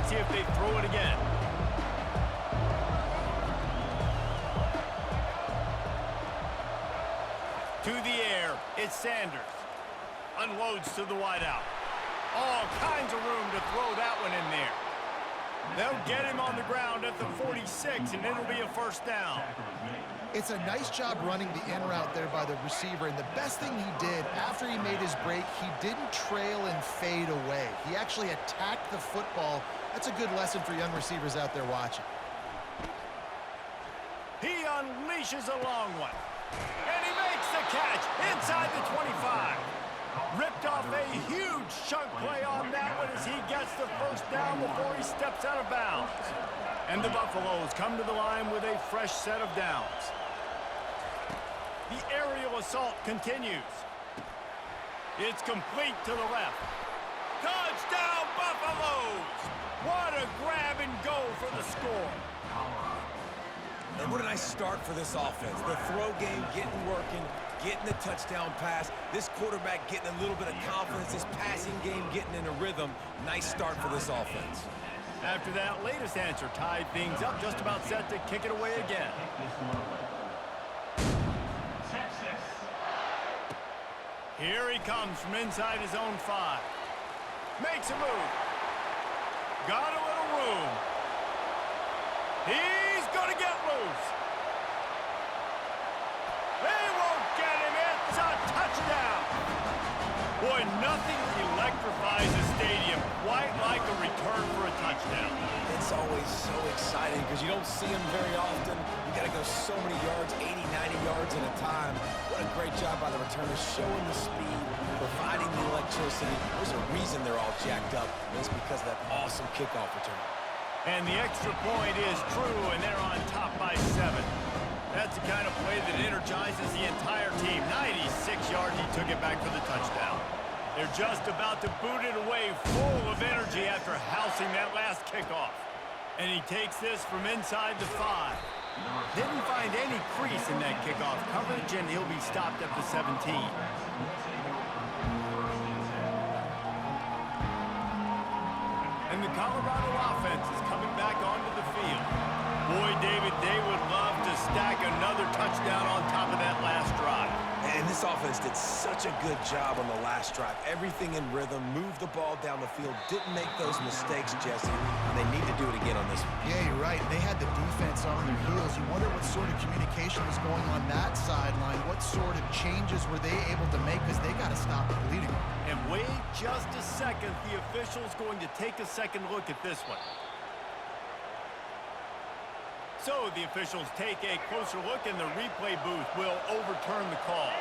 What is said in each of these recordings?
see if they throw it again. To the air, it's Sanders. Unloads to the wideout. All kinds of room to throw that one in there. They'll get him on the ground at the 46, and it'll be a first down. It's a nice job running the in route there by the receiver, and the best thing he did after he made his break, he didn't trail and fade away. He actually attacked the football. That's a good lesson for young receivers out there watching. He unleashes a long one, and he makes the catch inside the 25. Ripped off a huge chunk play on that one as he gets the first down before he steps out of bounds. And the Buffaloes come to the line with a fresh set of downs. The aerial assault continues. It's complete to the left. Touchdown, Buffaloes! What a grab and go for the score. And what a nice start for this offense. The throw game getting working, getting the touchdown pass. This quarterback getting a little bit of confidence. This passing game getting in a rhythm. Nice start for this offense. After that latest answer tied things up, just about set to kick it away again. Here he comes from inside his own 5. Makes a move. Got a little room. He's going to get loose. They won't get him. It's a touchdown. Boy, nothing electrifies a stadium quite like a return for a touchdown. It's always so exciting because you don't see them very often. You got to go so many yards, 80, 90 yards at a time. What a great job by the returners, showing the speed, providing the electricity. There's a reason they're all jacked up, and it's because of that awesome kickoff return. And the extra point is true, and they're on top by 7. That's the kind of play that energizes the entire team. 96 yards, he took it back for the touchdown. They're just about to boot it away, full of energy after housing that last kickoff. And he takes this from inside the 5. Didn't find any crease in that kickoff coverage, and he'll be stopped at the 17. And the Colorado offense is coming back onto the field. Boy, David, they would love to stack another touchdown on top of that last drive. And this offense did such a good job on the last drive. Everything in rhythm, moved the ball down the field, didn't make those mistakes, Jesse, and they need to do it again on this one. Yeah, you're right. They had the defense on their heels. You wonder what sort of communication was going on that sideline. What sort of changes were they able to make because they got to stop the bleeding. And wait just a second. The official's going to take a second look at this one. So the officials take a closer look, and the replay booth will overturn the call.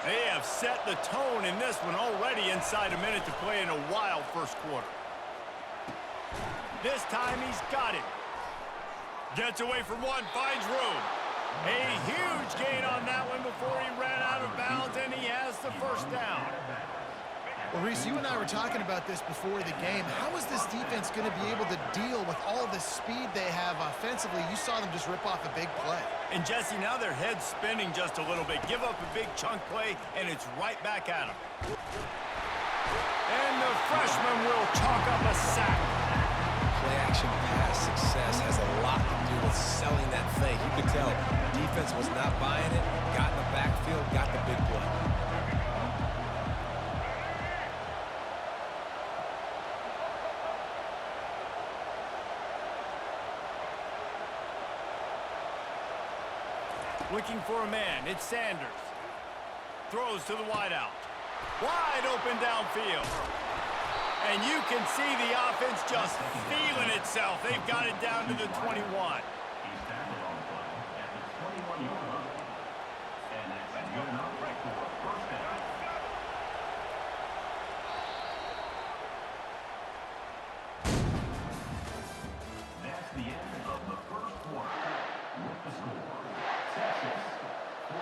They have set the tone in this one already inside a minute to play in a wild first quarter. This time he's got it. Gets away from one, finds room. A huge gain on that one before he ran out of bounds, and he has the first down. Well, Reese, you and I were talking about this before the game. How is this defense going to be able to deal with all the speed they have offensively? You saw them just rip off a big play. And, Jesse, now their head's spinning just a little bit. Give up a big chunk play, and it's right back at them. And the freshman will chalk up a sack. Play-action pass success has a lot to do with selling that fake. You could tell the defense was not buying it, got in the backfield, got the big play. Looking for a man, it's Sanders. Throws to the wideout. Wide open downfield. And you can see the offense just feeling itself. They've got it down to the 21. That's the end of the first quarter. With the score, Texas 14,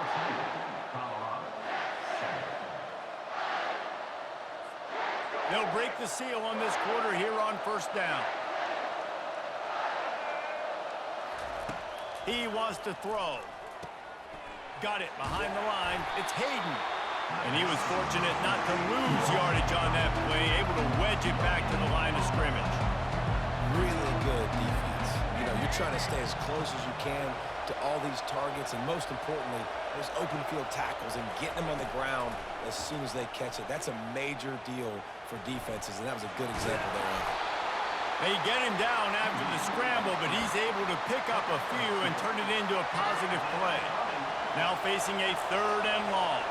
Colorado 7. They'll break the seal on this quarter here on first down. He wants to throw. Got it behind the line. It's Hayden. And he was fortunate not to lose yardage on that play, able to wedge it back to the line of scrimmage. You're trying to stay as close as you can to all these targets, and most importantly, those open field tackles and getting them on the ground as soon as they catch it. That's a major deal for defenses, and that was a good example there. They get him down after the scramble, but he's able to pick up a few and turn it into a positive play. Now facing a 3rd and long.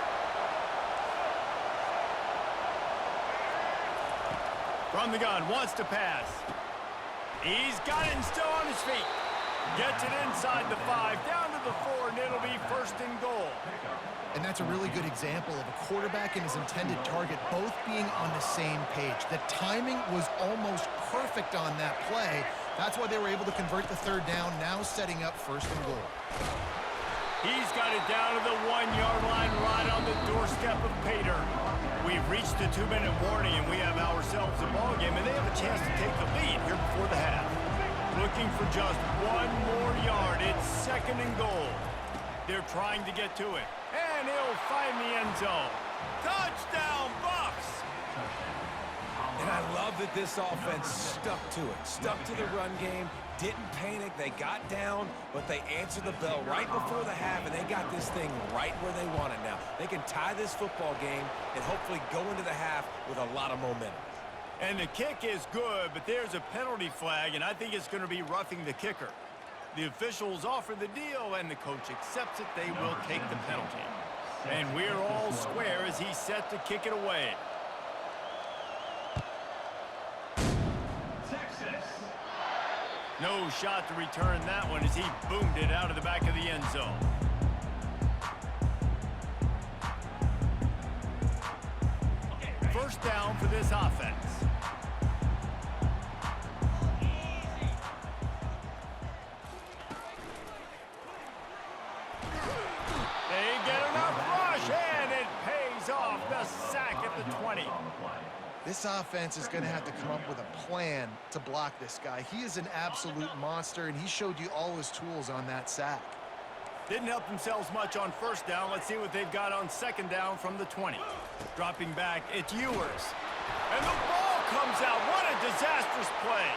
From the gun, wants to pass. He's got it and still on his feet. Gets it inside the 5, down to the 4, and it'll be 1st and goal. And that's a really good example of a quarterback and his intended target both being on the same page. The timing was almost perfect on that play. That's why they were able to convert the 3rd down, now setting up 1st and goal. He's got it down to the 1-yard line right on the doorstep of Pater. We've reached the 2-minute warning, and we have ourselves a ball game, and they have a chance to take the lead here before the half. Looking for just 1 more yard. It's 2nd and goal. They're trying to get to it, and he'll find the end zone. Touchdown, Bucks! And I love that this offense stuck to it, stuck to the run game, didn't panic. They got down, but they answered the bell right before the half, and they got this thing right where they want it now. They can tie this football game and hopefully go into the half with a lot of momentum. And the kick is good, but there's a penalty flag, and I think it's going to be roughing the kicker. The officials offer the deal, and the coach accepts it. They will take the penalty. And we're all square as he's set to kick it away. Texas. No shot to return that one as he boomed it out of the back of the end zone. First down for this offense. They get enough rush, and it pays off. The sack at the 20. This offense is going to have to come up with a plan to block this guy. He is an absolute monster, and he showed you all his tools on that sack. Didn't help themselves much on 1st down. Let's see what they've got on 2nd down from the 20. Dropping back, it's Ewers. And the ball comes out. What a disastrous play.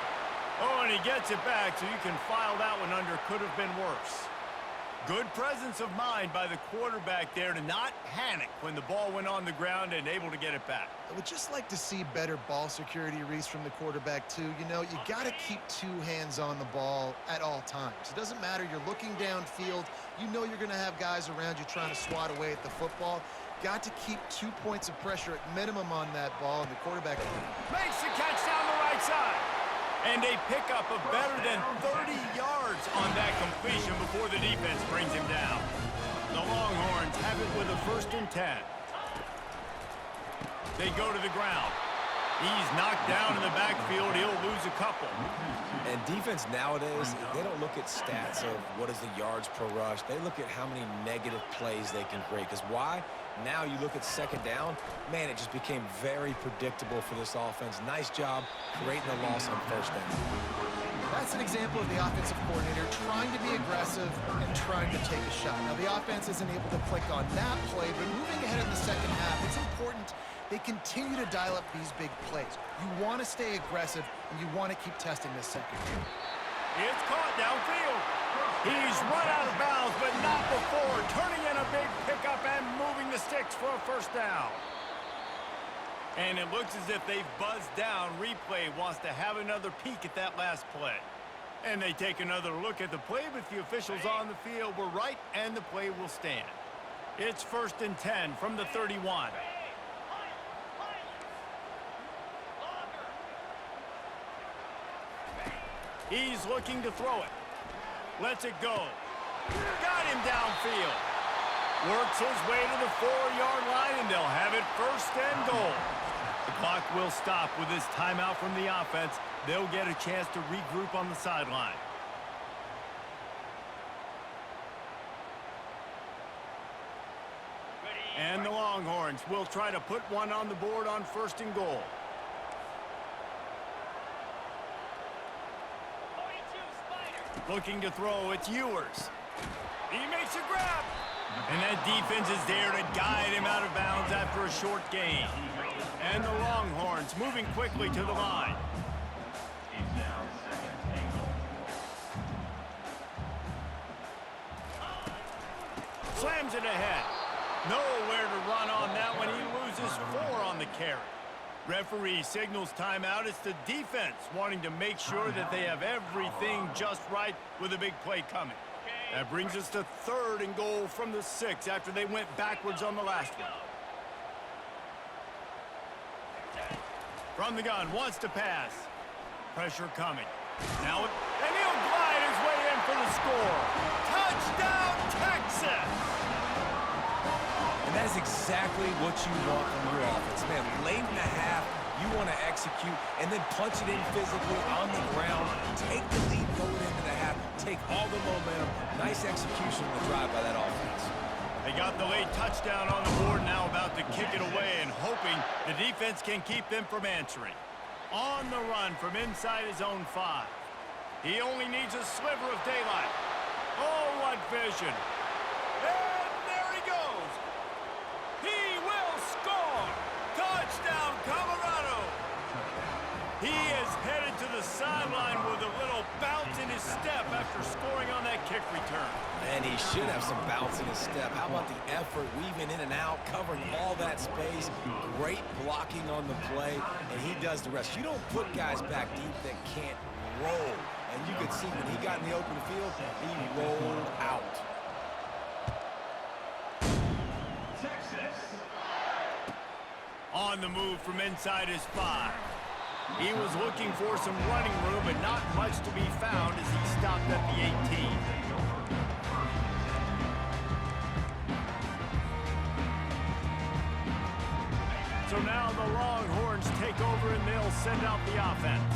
Oh, and he gets it back, so you can file that one under. Could have been worse. Good presence of mind by the quarterback there to not panic when the ball went on the ground and able to get it back. I would just like to see better ball security, Reese, from the quarterback, too. You know, you got to keep 2 hands on the ball at all times. It doesn't matter. You're looking downfield. You know you're going to have guys around you trying to swat away at the football. Got to keep 2 points of pressure at minimum on that ball, and the quarterback makes the catch down the right side. And a pickup of better than 30 yards on that completion before the defense brings him down. The Longhorns have it with a 1st and 10. They go to the ground. He's knocked down in the backfield. He'll lose a couple. And defense nowadays, they don't look at stats of what is the yards per rush. They look at how many negative plays they can create. Because why? Now you look at 2nd down, man, it just became very predictable for this offense. Nice job creating the loss on 1st down. That's an example of the offensive coordinator trying to be aggressive and trying to take a shot. Now, the offense isn't able to click on that play, but moving ahead in the 2nd half, it's important they continue to dial up these big plays. You want to stay aggressive, and you want to keep testing this secondary. It's caught downfield. He's run out of bounds, but not before turning in a big pickup and moving the sticks for a 1st down. And it looks as if they've buzzed down. Replay wants to have another peek at that last play. And they take another look at the play, but the officials on the field were right, and the play will stand. It's 1st and 10 from the 31. He's looking to throw it. Lets it go. Got him downfield. Works his way to the 4-yard line, and they'll have it 1st and goal. The clock will stop with this timeout from the offense. They'll get a chance to regroup on the sideline. And the Longhorns will try to put one on the board on 1st and goal. Looking to throw, it's Ewers. He makes a grab. And that defense is there to guide him out of bounds after a short gain. And the Longhorns moving quickly to the line. slams it ahead. Nowhere to run on that one. He loses 4 on the carry. Referee signals timeout. It's the defense wanting to make sure that they have everything just right with a big play coming. That brings us to 3rd and goal from the 6 after they went backwards on the last one. From the gun, wants to pass. Pressure coming. Now, and he'll glide his way in for the score. Touchdown, Texas! And that is exactly what you want from your offense. Man, late in the half, you want to execute and then punch it in physically on the ground. Take the lead going into the half. Take all the momentum. Nice execution on the drive by that offense. They got the late touchdown on the board, now about to kick it away and hoping the defense can keep them from answering. On the run from inside his own 5. He only needs a sliver of daylight. Oh, what vision. And there he goes. He will score. Touchdown, Colorado. He is headed to the sideline with a little bounce in his step after scoring on that kick return. And he should have some bounce in his step. How about the effort, weaving in and out, covering all that space, great blocking on the play, and he does the rest. You don't put guys back deep that can't roll. And you could see when he got in the open field, he rolled out. Texas. On the move from inside his 5. He was looking for some running room, but not much to be found as he stopped at the 18. So now the Longhorns take over and they'll send out the offense.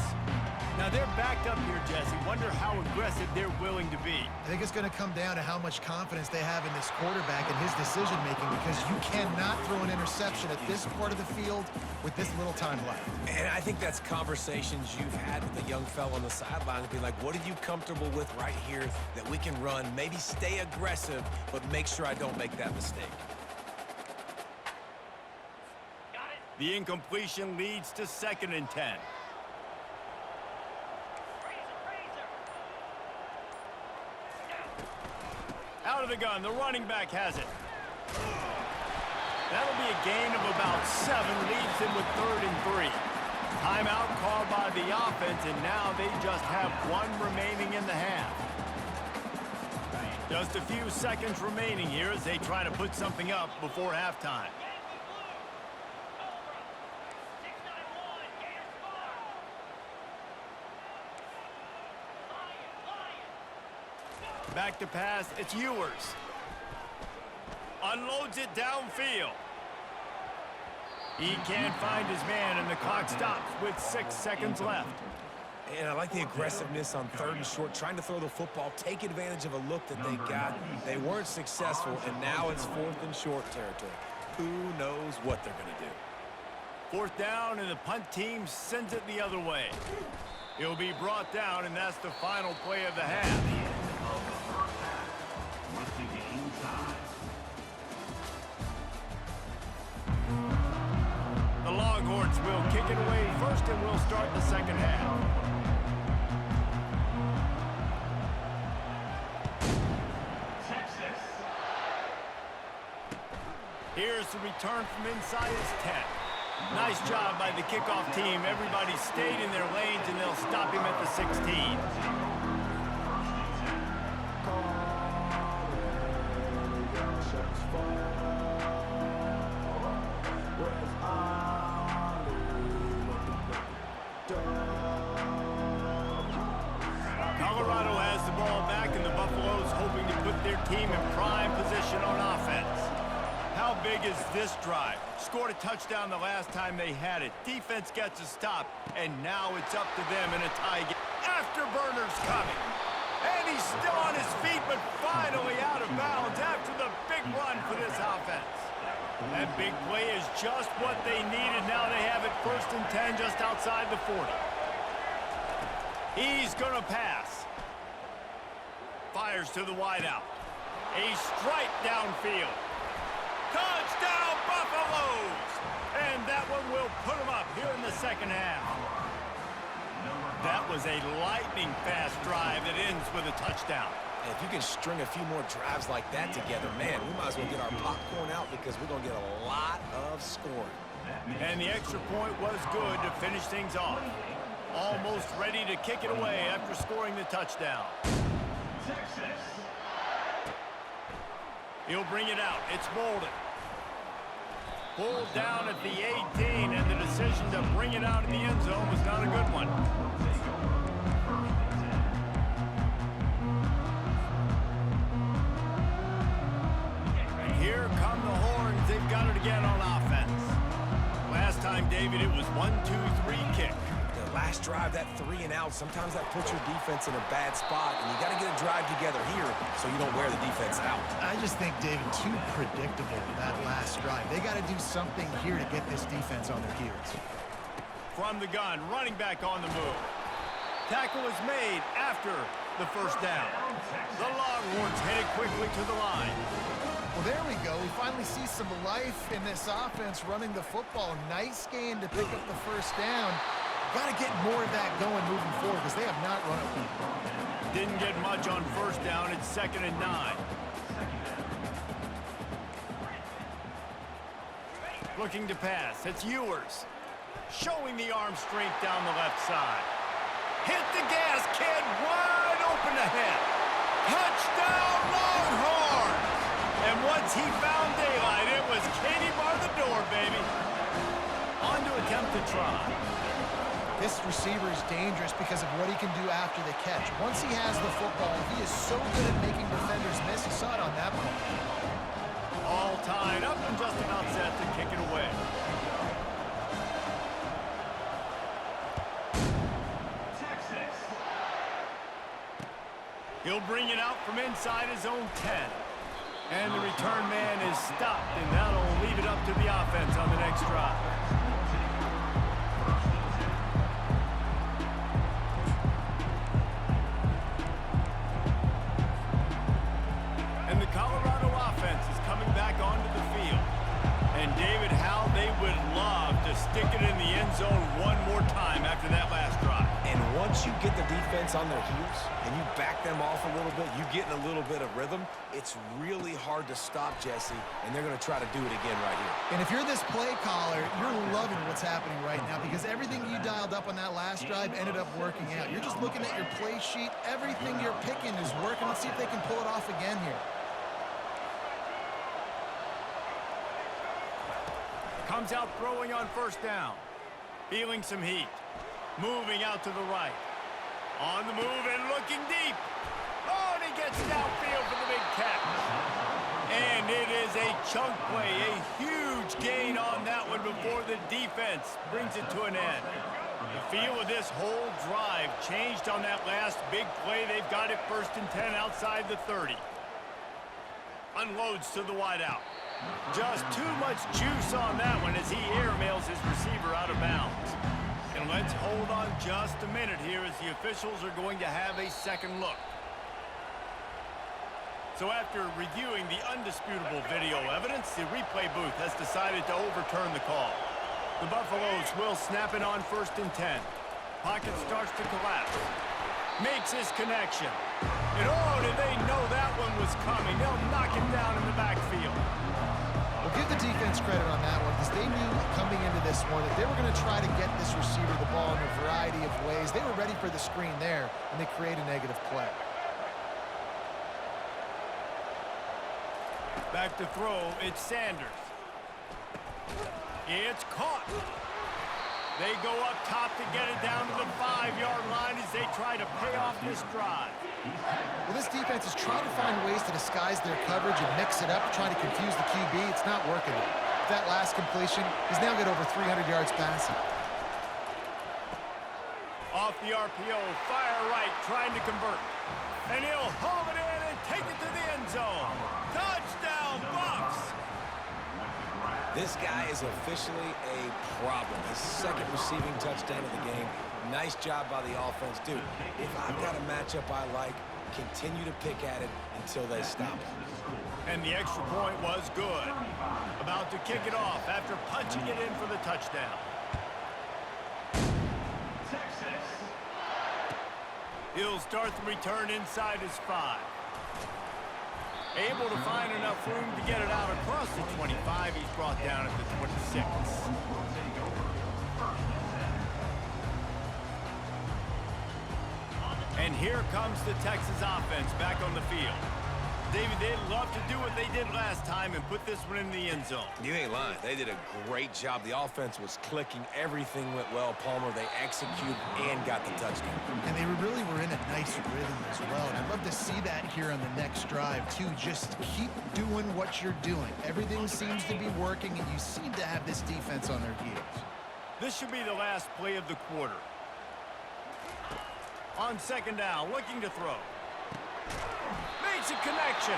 Now they're backed up here, Jesse. Wonder how aggressive they're willing to be. I think it's going to come down to how much confidence they have in this quarterback and his decision-making, because you cannot throw an interception at this part of the field with this little time left. And I think that's conversations you've had with the young fella on the sideline to be like, what are you comfortable with right here that we can run? Maybe stay aggressive, but make sure I don't make that mistake. The incompletion leads to 2nd and 10. Out of the gun, the running back has it. That'll be a gain of about 7, leaves him with 3rd and 3. Timeout called by the offense, and now they just have 1 remaining in the half. Just a few seconds remaining here as they try to put something up before halftime. Back to pass, it's Ewers. Unloads it downfield. He can't find his man, and the clock stops with 6 seconds left. And I like the aggressiveness on 3rd and short, trying to throw the football, take advantage of a look that they got. They weren't successful, and now it's 4th and short territory. Who knows what they're going to do? 4th down, and the punt team sends it the other way. He'll be brought down, and that's the final play of the half. The Longhorns will kick it away first, and we'll start the 2nd half. Texas. Here's the return from inside his 10. Nice job by the kickoff team. Everybody stayed in their lanes, and they'll stop him at the 16. Colorado has the ball back, and the Buffaloes hoping to put their team in prime position on offense. How big is this drive? Scored a touchdown the last time they had it. Defense gets a stop, and now it's up to them in a tie game. Afterburners coming. And he's still on his feet, but finally out of bounds after the big run for this offense. That big play is just what they needed. Now they have it 1st and 10 just outside the 40. He's going to pass. Fires to the wideout. A strike downfield. Touchdown, Buffaloes! And that one will put them up here in the 2nd half. That was a lightning-fast drive that ends with a touchdown. And if you can string a few more drives like that together, man, we might as well get our popcorn out because we're going to get a lot of scoring. And the extra point was good to finish things off. Almost ready to kick it away after scoring the touchdown. Texas. He'll bring it out. It's Bolden. Pulled down at the 18, and the decision to bring it out in the end zone was not a good one. And here come the horns. They've got it again on offense. Last time, David, it was 1-2-3 kick. The last drive, that 3 and out, sometimes that puts your defense in a bad spot, and you got to get a drive together here so you don't wear the defense out. I just think, David, too predictable that last drive. They got to do something here to get this defense on their heels. From the gun, running back on the move. Tackle is made after the first down. The Longhorns headed quickly to the line. Well, there we go. We finally see some life in this offense running the football. Nice gain to pick up the first down. Got to get more of that going moving forward because they have not run it well. Didn't get much on first down. It's 2nd and 9. Looking to pass. It's Ewers. Showing the arm strength down the left side. Hit the gas, kid. Wide open ahead. Touchdown, Longhorns! And once he found daylight, it was Katie bar the door, baby. On to attempt to try. This receiver is dangerous because of what he can do after the catch. Once he has the football, he is so good at making defenders miss. You saw it on that one. All tied up and just about set to kick it away. Texas. He'll bring it out from inside his own 10. And the return man is stopped, and that'll leave it up to the offense on the next drive. And the Colorado offense is coming back onto the field. And David, how they would love to stick it in the end zone one more time after that last drive. And once you get the defense on their heels and you back them off a little bit, you get in a little bit of rhythm, it's really hard to stop, Jesse, and they're going to try to do it again right here. And if you're this play caller, you're loving what's happening right now because everything you dialed up on that last drive ended up working out. You're just looking at your play sheet. Everything you're picking is working. Let's see if they can pull it off again here. Comes out throwing on first down. Feeling some heat. Moving out to the right. On the move and looking deep. Oh, and he gets downfield for the big catch. And it is a chunk play. A huge gain on that one before the defense brings it to an end. The feel of this whole drive changed on that last big play. They've got it 1st and 10 outside the 30. Unloads to the wideout. Just too much juice on that one as he airmails his receiver out of bounds. And let's hold on just a minute here as the officials are going to have a second look. So after reviewing the undisputable video evidence, the replay booth has decided to overturn the call. The Buffaloes will snap it on 1st and 10. Pocket starts to collapse. Makes his connection. And oh, did they know that one was coming. They'll knock it down in the backfield. Well, give the defense credit on that one because they knew coming into this one that they were going to try to get this receiver the ball in a variety of ways. They were ready for the screen there, and they create a negative play. Back to throw, it's Sanders. It's caught. They go up top to get it down to the 5-yard line as they try to pay off this drive. Well, this defense is trying to find ways to disguise their coverage and mix it up, trying to confuse the QB. It's not working. That last completion, he's now got over 300 yards passing. Off the RPO, fire right, trying to convert. And he'll haul it in and take it to the end zone. Touchdown, Buffs! This guy is officially a problem. His 2nd receiving touchdown of the game. Nice job by the offense. Dude, if I've got a matchup I like, continue to pick at it until they stop it. And the extra point was good. About to kick it off after punching it in for the touchdown. Texas. He'll start the return inside his 5. Able to find enough room to get it out across the 25. He's brought down at the 26. And here comes the Texas offense back on the field. David, they'd love to do what they did last time and put this one in the end zone. You ain't lying. They did a great job. The offense was clicking. Everything went well. Palmer, they executed and got the touchdown. And they really were in a nice rhythm as well. And I'd love to see that here on the next drive, too. Just keep doing what you're doing. Everything seems to be working, and you seem to have this defense on their heels. This should be the last play of the quarter. On second down, looking to throw. Makes a connection.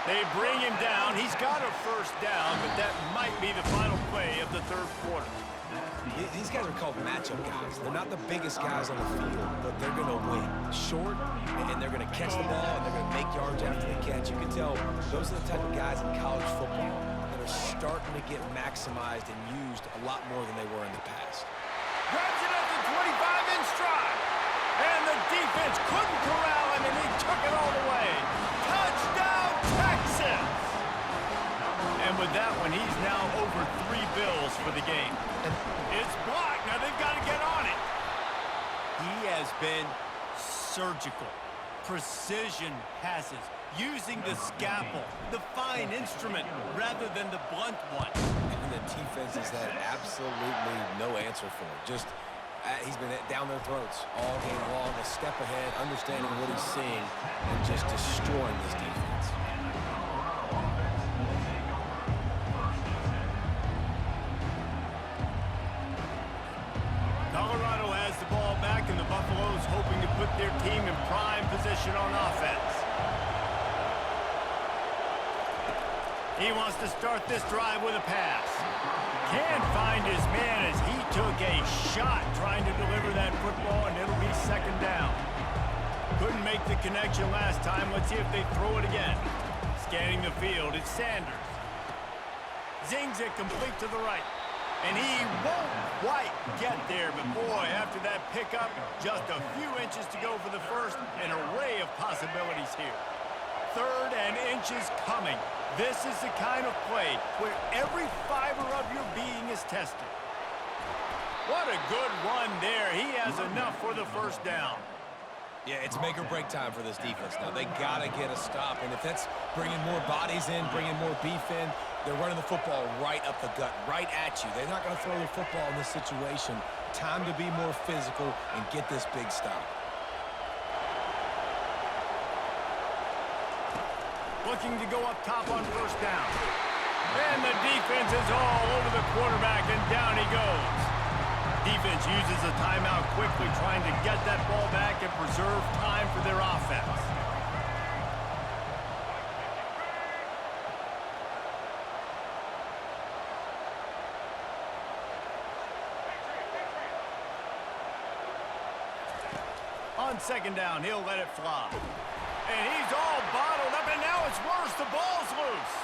They bring him down. He's got a first down, but that might be the final play of the third quarter. These guys are called matchup guys. They're not the biggest guys on the field, but they're going to win. Short, and they're going to catch the ball, and they're going to make yards after the catch. You can tell those are the type of guys in college football that are starting to get maximized and used a lot more than they were in the past. Grabs it at the 25 in stride. And the defense couldn't corral him, and he took it all the way. Touchdown, Texas! And with that one, he's now over 3 bills for the game. It's blocked. Now they've got to get on it. He has been surgical. Precision passes. Using the scalpel, the fine instrument, rather than the blunt one. And the defense has had absolutely no answer for it. Just he's been down their throats all game long, a step ahead, understanding what he's seeing, and just destroying this defense. Colorado has the ball back, and the Buffaloes hoping to put their team in prime position on offense. He wants to start this drive with a pass. Can't find his man as he took a shot trying to deliver that football, and it'll be second down. Couldn't make the connection last time. Let's see if they throw it again. Scanning the field, it's Sanders. Zings it complete to the right. And he won't quite get there, but boy, after that pickup, just a few inches to go for the first. An array of possibilities here. Third and inches coming. This is the kind of play where every fiber of your being is tested. What a good run there. He has enough for the first down. Yeah, it's make or break time for this defense now. They got to get a stop, and if that's bringing more bodies in, bringing more beef in, they're running the football right up the gut, right at you. They're not going to throw the football in this situation. Time to be more physical and get this big stop. Looking to go up top on first down. And the defense is all over the quarterback, and down he goes. Defense uses a timeout quickly, trying to get that ball back and preserve time for their offense. On second down, he'll let it fly. And he's all bottled up, and now it's worse. The ball's loose.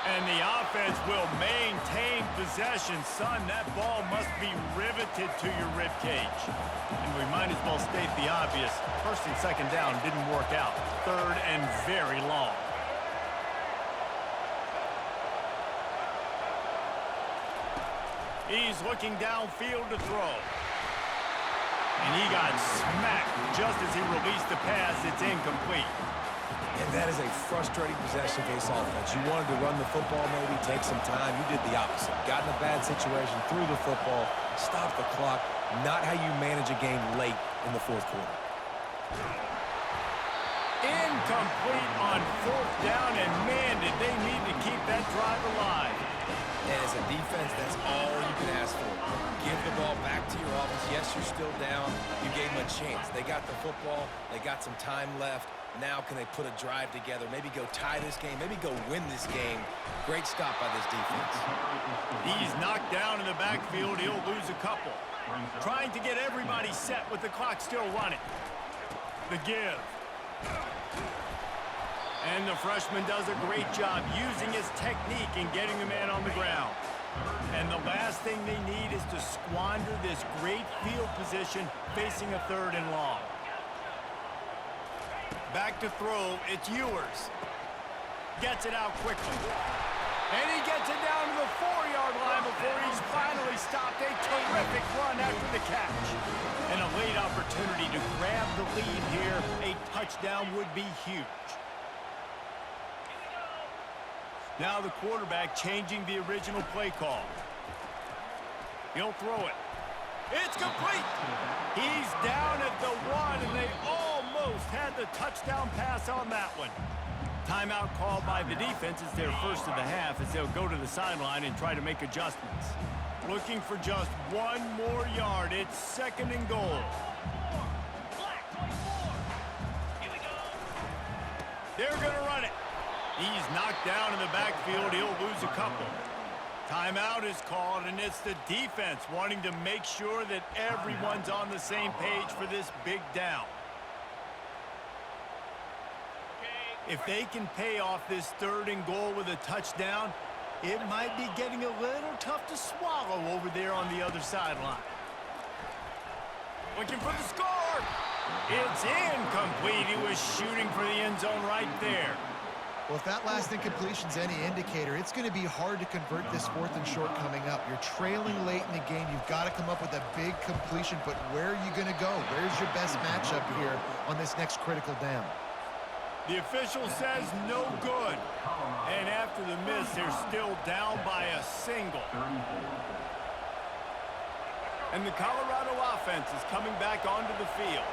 And the offense will maintain possession. Son, that ball must be riveted to your ribcage. And we might as well state the obvious. First and second down didn't work out. Third and very long. He's looking downfield to throw. And he got smacked just as he released the pass. It's incomplete. And that is a frustrating possession for this offense. You wanted to run the football, maybe take some time. You did the opposite. Got in a bad situation, threw the football, stopped the clock. Not how you manage a game late in the fourth quarter. Incomplete on fourth down, and man, did they need to keep that drive alive. And as a defense, that's all you can ask for. Give the ball back to your offense. Yes, you're still down. You gave them a chance. They got the football. They got some time left. Now can they put a drive together? Maybe go tie this game. Maybe go win this game. Great stop by this defense. He's knocked down in the backfield. He'll lose a couple. Trying to get everybody set with the clock still running. The give. And the freshman does a great job using his technique and getting the man on the ground. And the last thing they need is to squander this great field position facing a third and long. Back to throw, it's Ewers. Gets it out quickly. And he gets it down to the 4-yard line before he's finally stopped. A terrific run after the catch. And a late opportunity to grab the lead here. A touchdown would be huge. Now the quarterback changing the original play call. He'll throw it. It's complete. He's down at the 1, and they almost had the touchdown pass on that one. Timeout called by the defense is their first of the half as they'll go to the sideline and try to make adjustments. Looking for just 1 more yard. It's 2nd and goal. They're going to run it. He's knocked down in the backfield. He'll lose a couple. Timeout is called, and it's the defense wanting to make sure that everyone's on the same page for this big down. If they can pay off this 3rd and goal with a touchdown, it might be getting a little tough to swallow over there on the other sideline. Looking for the score. It's incomplete. He was shooting for the end zone right there. Well, if that last incompletion's any indicator, it's going to be hard to convert this 4th and short coming up. You're trailing late in the game. You've got to come up with a big completion, but where are you going to go? Where's your best matchup here on this next critical down? The official says no good. And after the miss, they're still down by a single. And the Colorado offense is coming back onto the field.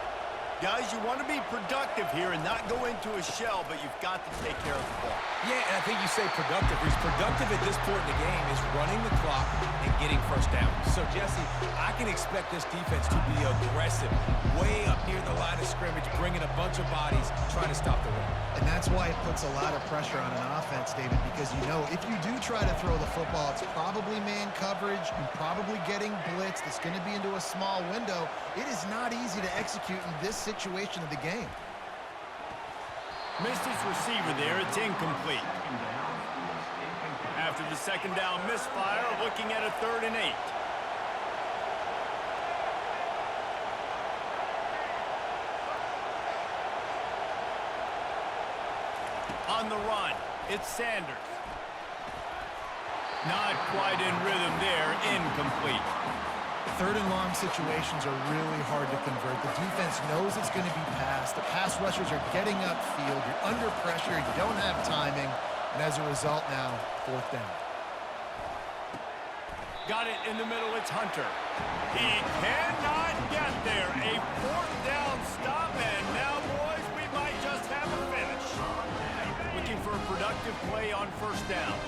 Guys, you want to be productive here and not go into a shell, but you've got to take care of the ball. Yeah, and I think you say productive. He's productive at this point in the game is running the clock and getting first down. So, Jesse, I can expect this defense to be aggressive, way up near the line of scrimmage, bringing a bunch of bodies, trying to stop the run. And that's why it puts a lot of pressure on an offense, David, because you know if you do try to throw the football, it's probably man coverage, you're probably getting blitzed, it's going to be into a small window. It is not easy to execute in this situation of the game. Missed his receiver there. It's incomplete. After the 2nd down misfire, looking at a 3rd and 8. On the run, it's Sanders. Not quite in rhythm there. Incomplete. 3rd and long situations are really hard to convert. The defense knows it's going to be passed. The pass rushers are getting upfield. You're under pressure. You don't have timing. And as a result now, 4th down. Got it in the middle. It's Hunter. He cannot get there. A 4th down stop. And now, boys, we might just have a finish. Looking for a productive play on 1st down.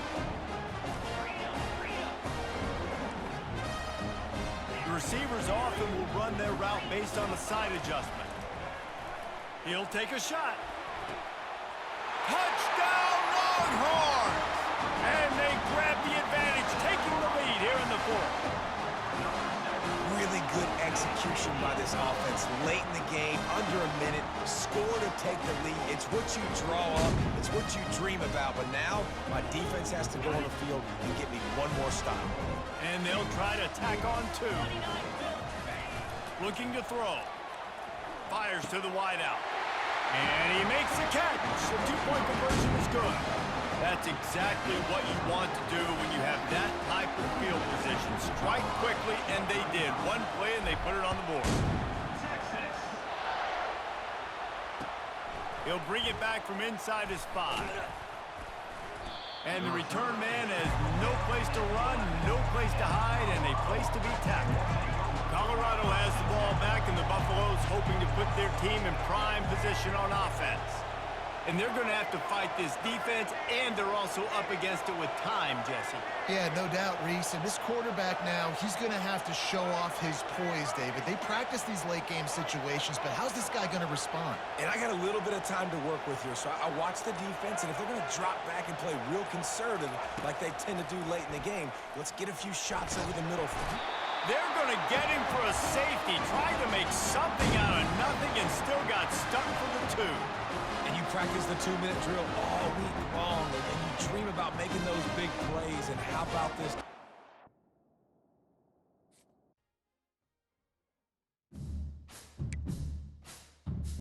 Receivers often will run their route based on a side adjustment. He'll take a shot. Touchdown, Longhorns! And they grab the advantage, taking the lead here in the 4th. Really good execution by this offense. Late in the game, under a minute, score to take the lead. It's what you draw up. It's what you dream about. But now, my defense has to go on the field and get me 1 more stop. And they'll try to tack on 2. Looking to throw. Fires to the wideout. And he makes the catch. The 2-point conversion is good. That's exactly what you want to do when you have that type of field position. Strike quickly, and they did. 1 play, and they put it on the board. He'll bring it back from inside his 5. And the return man has no place to run, no place to hide, and a place to be tackled. Colorado has the ball back, and the Buffaloes hoping to put their team in prime position on offense. And they're going to have to fight this defense, and they're also up against it with time, Jesse. Yeah, no doubt, Reese. And this quarterback now, he's going to have to show off his poise, David. They practice these late-game situations, but how's this guy going to respond? And I got a little bit of time to work with here, so I watch the defense, and if they're going to drop back and play real conservative like they tend to do late in the game, let's get a few shots over the middle. They're going to get him for a safety, trying to make something out of nothing, and still got stuck for the 2. And you practice the 2-minute drill all week long, and you dream about making those big plays, and how about this